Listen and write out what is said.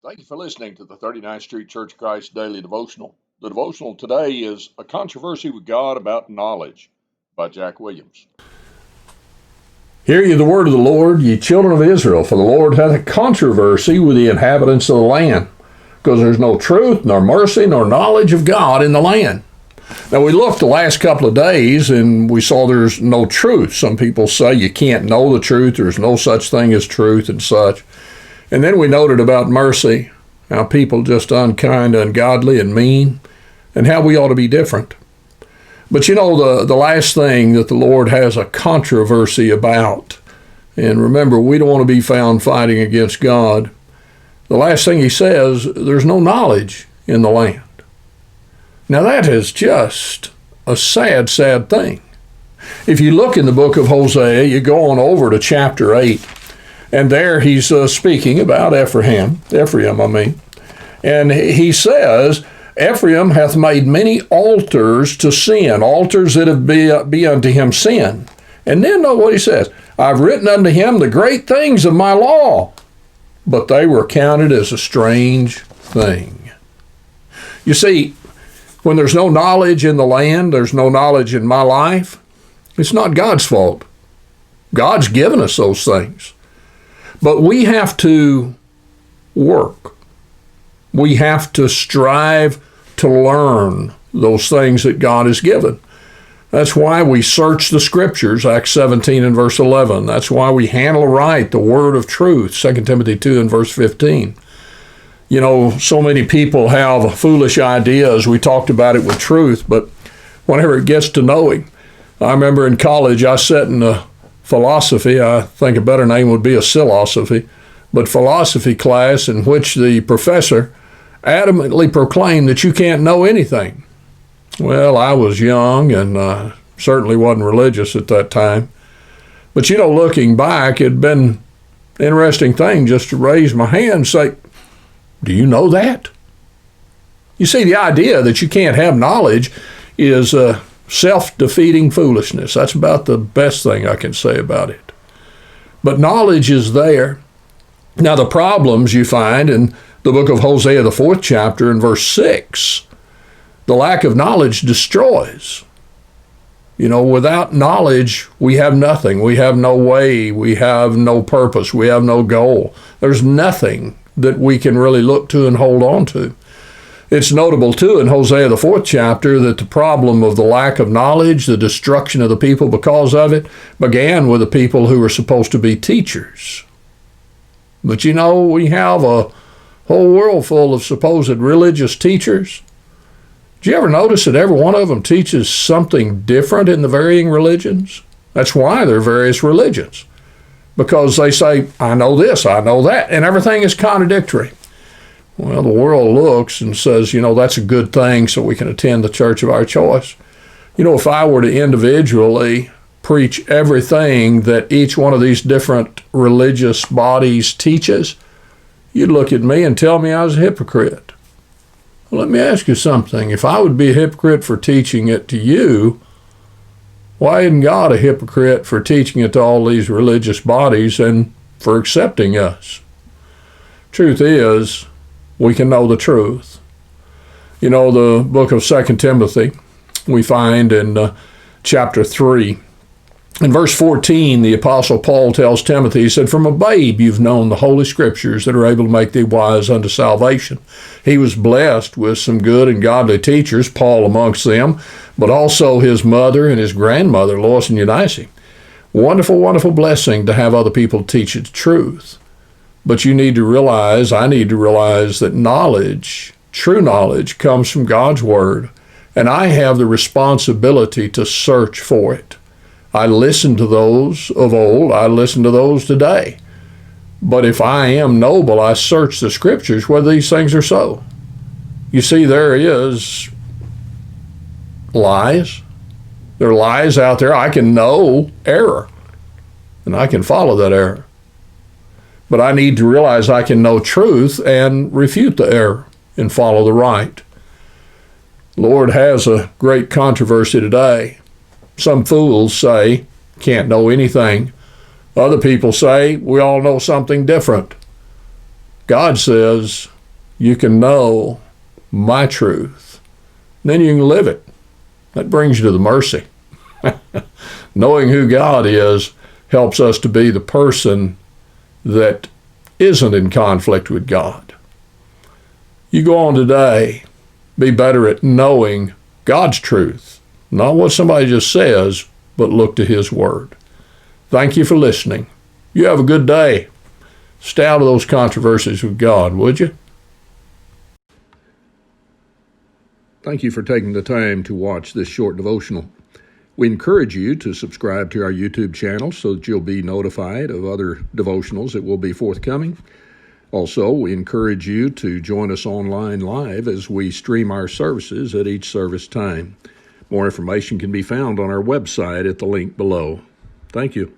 Thank you for listening to the 39th Street Church of Christ Daily Devotional. The devotional today is A Controversy with God About Knowledge by Jack Williams. Hear ye the word of the Lord, ye children of Israel, for the Lord hath a controversy with the inhabitants of the land, because there's no truth, nor mercy, nor knowledge of God in the land. Now, we looked the last couple of days and we saw there's no truth. Some people say you can't know the truth, there's no such thing as truth and such. And then we noted about mercy, how people just unkind, ungodly, and mean, and how we ought to be different. But you know, the last thing that the Lord has a controversy about, and remember, we don't want to be found fighting against God. The last thing he says, there's no knowledge in the land. Now that is just a sad, sad thing. If you look in the book of Hosea, you go on over to chapter 8, and there he's speaking about Ephraim, and he says, Ephraim hath made many altars to sin, altars that have be unto him sin. And then know what he says, I've written unto him the great things of my law, but they were counted as a strange thing. You see, when there's no knowledge in the land, there's no knowledge in my life, it's not God's fault. God's given us those things. But we have to work. We have to strive to learn those things that God has given. That's why we search the scriptures, Acts 17 and verse 11. That's why we handle right the word of truth, 2 Timothy 2 and verse 15. You know, so many people have foolish ideas. We talked about it with truth, but whenever it gets to knowing, I remember in college I sat in a philosophy, I think a better name would be a philosophy, but philosophy class in which the professor adamantly proclaimed that you can't know anything. Well, I was young and certainly wasn't religious at that time. But you know, looking back, it'd been an interesting thing just to raise my hand and say, do you know that? You see, the idea that you can't have knowledge is self-defeating foolishness. That's about the best thing I can say about it. But knowledge is there. Now, the problems you find in the book of Hosea, the 4th chapter, and verse 6, the lack of knowledge destroys. You know, without knowledge, we have nothing. We have no way. We have no purpose. We have no goal. There's nothing that we can really look to and hold on to. It's notable, too, in Hosea, the 4th chapter, that the problem of the lack of knowledge, the destruction of the people because of it, began with the people who were supposed to be teachers. But you know, we have a whole world full of supposed religious teachers. Do you ever notice that every one of them teaches something different in the varying religions? That's why there are various religions. Because they say, I know this, I know that, and everything is contradictory. Well, the world looks and says, you know, that's a good thing so we can attend the church of our choice. You know, if I were to individually preach everything that each one of these different religious bodies teaches, you'd look at me and tell me I was a hypocrite. Well, let me ask you something. If I would be a hypocrite for teaching it to you, why isn't God a hypocrite for teaching it to all these religious bodies and for accepting us? Truth is, we can know the truth. You know, the book of 2 Timothy, we find in chapter 3, in verse 14, the Apostle Paul tells Timothy, he said, from a babe you've known the Holy Scriptures that are able to make thee wise unto salvation. He was blessed with some good and godly teachers, Paul amongst them, but also his mother and his grandmother, Lois and Eunice. Wonderful, wonderful blessing to have other people teach the truth. But you need to realize, I need to realize that knowledge, true knowledge, comes from God's Word, and I have the responsibility to search for it. I listen to those of old, I listen to those today. But if I am noble, I search the Scriptures whether these things are so. You see, there is lies. There are lies out there. I can know error, and I can follow that error. But I need to realize I can know truth and refute the error and follow the right. The Lord has a great controversy today. Some fools say, can't know anything. Other people say, we all know something different. God says you can know my truth, then you can live it. That brings you to the mercy. Knowing who God is helps us to be the person that isn't in conflict with God. You go on today, be better at knowing God's truth, not what somebody just says, but look to His Word. Thank you for listening. You have a good day. Stay out of those controversies with God, would you? Thank you for taking the time to watch this short devotional. We encourage you to subscribe to our YouTube channel so that you'll be notified of other devotionals that will be forthcoming. Also, we encourage you to join us online live as we stream our services at each service time. More information can be found on our website at the link below. Thank you.